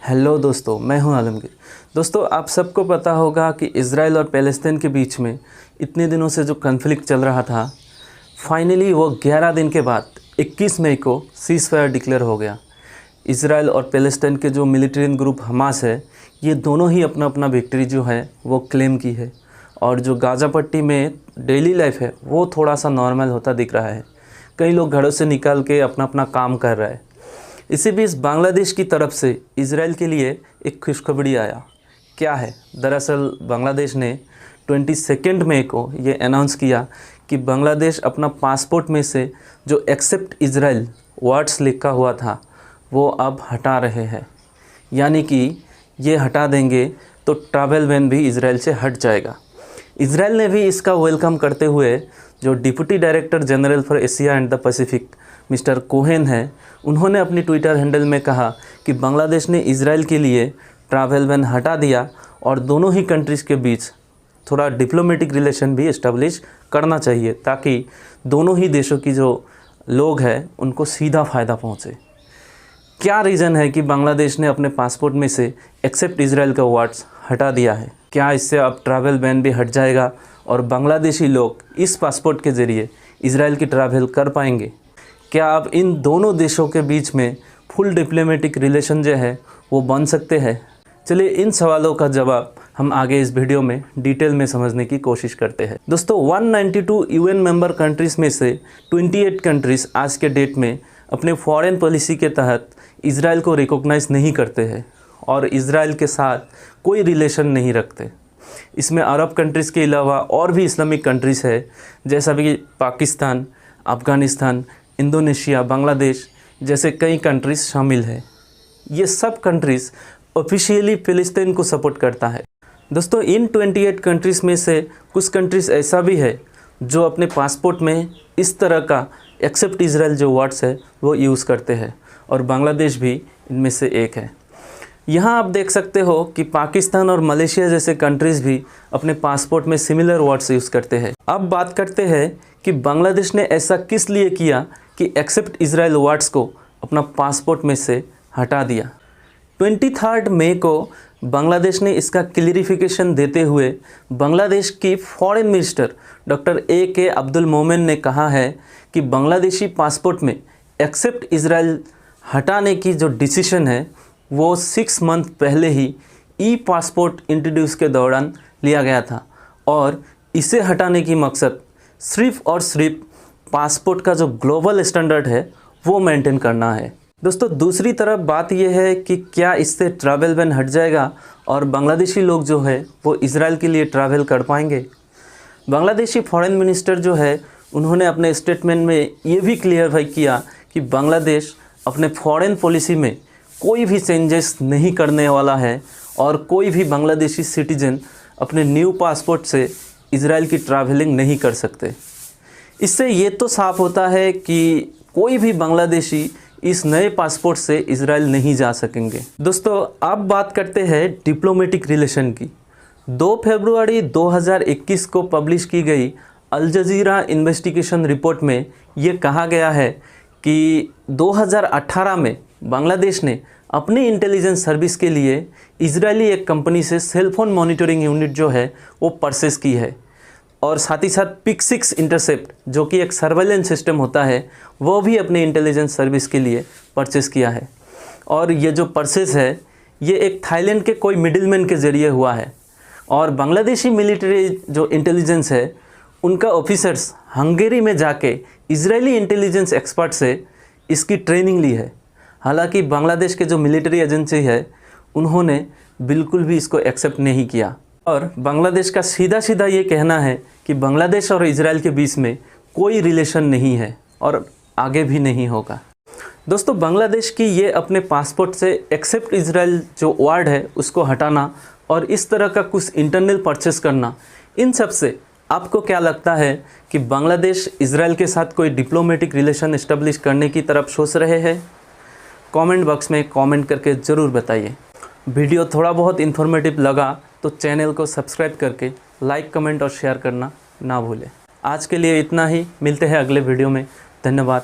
Hello दोस्तों, मैं हूं आलमगीर। दोस्तों, आप सबको पता होगा कि इज़राइल और पैलेस्टाइन के बीच में इतने दिनों से जो कन्फ्लिक्ट चल रहा था, फाइनली वो 11 दिन के बाद 21 मई को सीज़ फायर डिक्लेयर हो गया। इज़राइल और पैलेस्टाइन के जो मिलिटेरियन ग्रुप हमास है, ये दोनों ही अपना अपना विक्ट्री जो है वो क्लेम की है। और जो गाज़ा पट्टी में डेली लाइफ है वो थोड़ा सा नॉर्मल होता दिख रहा है। कई लोग घरों से निकल के अपना अपना काम कर रहा है। इसी बीच बांग्लादेश की तरफ से इज़राइल के लिए एक खुशखबरी आया। क्या है? दरअसल बांग्लादेश ने 22 मई को ये अनाउंस किया कि बांग्लादेश अपना पासपोर्ट में से जो एक्सेप्ट इज़राइल वर्ड्स लिखा हुआ था वो अब हटा रहे हैं। यानी कि ये हटा देंगे तो ट्रैवल बैन भी इज़राइल से हट जाएगा। इज़राइल ने भी इसका वेलकम करते हुए जो deputy director general for Asia and the Pacific mister Cohen है, उन्होंने अपनी ट्विटर हैंडल में कहा कि बांग्लादेश ने इज़राइल के लिए ट्रैवल बैन हटा दिया और दोनों ही कंट्रीज़ के बीच थोड़ा डिप्लोमेटिक रिलेशन भी इस्टेब्लिश करना चाहिए ताकि दोनों ही देशों की जो लोग हैं उनको सीधा फ़ायदा पहुँचे। क्या रीज़न है कि बांग्लादेश ने अपने पासपोर्ट में से एक्सेप्ट इज़राइल का वर्ड्स हटा दिया है? क्या इससे अब ट्रैवल बैन भी हट जाएगा और बांग्लादेशी लोग इस पासपोर्ट के ज़रिए इज़राइल की ट्रैवल कर पाएंगे? क्या अब इन दोनों देशों के बीच में फुल डिप्लोमेटिक रिलेशन जो है वो बन सकते हैं? चलिए इन सवालों का जवाब हम आगे इस वीडियो में डिटेल में समझने की कोशिश करते हैं। दोस्तों, 192 यूएन मेंबर कंट्रीज़ में से 28 कंट्रीज़ आज के डेट में अपने फॉरेन पॉलिसी के तहत इज़राइल को रिकॉग्नाइज़ नहीं करते हैं और इज़राइल के साथ कोई रिलेशन नहीं रखते। इसमें अरब कंट्रीज़ के अलावा और भी इस्लामिक कंट्रीज़ है, जैसा कि पाकिस्तान, अफ़गानिस्तान, इंडोनेशिया, बांग्लादेश जैसे कई कंट्रीज़ शामिल है। ये सब कंट्रीज़ ऑफिशियली फ़िलिस्तीन को सपोर्ट करता है। दोस्तों, इन 28 कंट्रीज़ में से कुछ कंट्रीज़ ऐसा भी है जो अपने पासपोर्ट में इस तरह का एक्सेप्ट इज़राइल जो वर्ड्स है वो यूज़ करते हैं और बांग्लादेश भी इनमें से एक है। यहाँ आप देख सकते हो कि पाकिस्तान और मलेशिया जैसे कंट्रीज़ भी अपने पासपोर्ट में सिमिलर वर्ड्स यूज़ करते हैं। अब बात करते हैं कि बांग्लादेश ने ऐसा किस लिए किया कि एक्सेप्ट इज़राइल वर्ड्स को अपना पासपोर्ट में से हटा दिया। 23 मई को बांग्लादेश ने इसका क्लियरिफिकेशन देते हुए बांग्लादेश की foreign minister doctor AK Abdul Momen ने कहा है कि बांग्लादेशी पासपोर्ट में एक्सेप्ट इज़राइल हटाने की जो डिसीजन है वो 6 मंथ पहले ही ई पासपोर्ट इंट्रोड्यूस के दौरान लिया गया था और इसे हटाने की मकसद सिर्फ़ और सिर्फ पासपोर्ट का जो ग्लोबल स्टैंडर्ड है वो मेंटेन करना है। दोस्तों, दूसरी तरफ बात यह है कि क्या इससे ट्रैवल बैन हट जाएगा और बांग्लादेशी लोग जो है वो इज़राइल के लिए ट्रैवल कर पाएंगे? बांग्लादेशी फॉरेन मिनिस्टर जो है उन्होंने अपने स्टेटमेंट में ये भी क्लियरफाई किया कि बांग्लादेश अपने फॉरेन पॉलिसी में कोई भी चेंजेस नहीं करने वाला है और कोई भी बांग्लादेशी सिटीजन अपने न्यू पासपोर्ट से इज़राइल की ट्रैवलिंग नहीं कर सकते। इससे ये तो साफ होता है कि कोई भी बांग्लादेशी इस नए पासपोर्ट से इज़राइल नहीं जा सकेंगे। दोस्तों, अब बात करते हैं डिप्लोमेटिक रिलेशन की। 2 फरवरी 2021 को पब्लिश की गई अल जज़ीरा इन्वेस्टिगेशन रिपोर्ट में ये कहा गया है कि 2018 में बांग्लादेश ने अपनी इंटेलिजेंस सर्विस के लिए इजरायली एक कंपनी से सेलफोन मॉनिटरिंग यूनिट जो है वो परचेस की है और साथ ही साथ PIC-6 इंटरसेप्ट जो कि एक सर्वेलेंस सिस्टम होता है वो भी अपने इंटेलिजेंस सर्विस के लिए परचेस किया है। और ये जो परचेस है ये एक थाईलैंड के कोई मिडिलमैन के ज़रिए हुआ है और बांग्लादेशी मिलिट्री जो इंटेलिजेंस है उनका ऑफिसर्स हंगेरी में जाके इजरायली इंटेलिजेंस एक्सपर्ट से इसकी ट्रेनिंग ली है। हालांकि बांग्लादेश के जो मिलिट्री एजेंसी है उन्होंने बिल्कुल भी इसको एक्सेप्ट नहीं किया और बांग्लादेश का सीधा सीधा ये कहना है कि बांग्लादेश और इजराइल के बीच में कोई रिलेशन नहीं है और आगे भी नहीं होगा। दोस्तों, बांग्लादेश की ये अपने पासपोर्ट से एक्सेप्ट इजराइल जो वर्ड है उसको हटाना और इस तरह का कुछ इंटरनल परचेस करना, इन सब से आपको क्या लगता है कि बांग्लादेश इजराइल के साथ कोई डिप्लोमेटिक रिलेशन इस्टेब्लिश करने की तरफ सोच रहे हैं? कमेंट बॉक्स में कमेंट करके ज़रूर बताइए। वीडियो थोड़ा बहुत इन्फॉर्मेटिव लगा तो चैनल को सब्सक्राइब करके लाइक, कमेंट और शेयर करना ना भूलें। आज के लिए इतना ही, मिलते हैं अगले वीडियो में। धन्यवाद।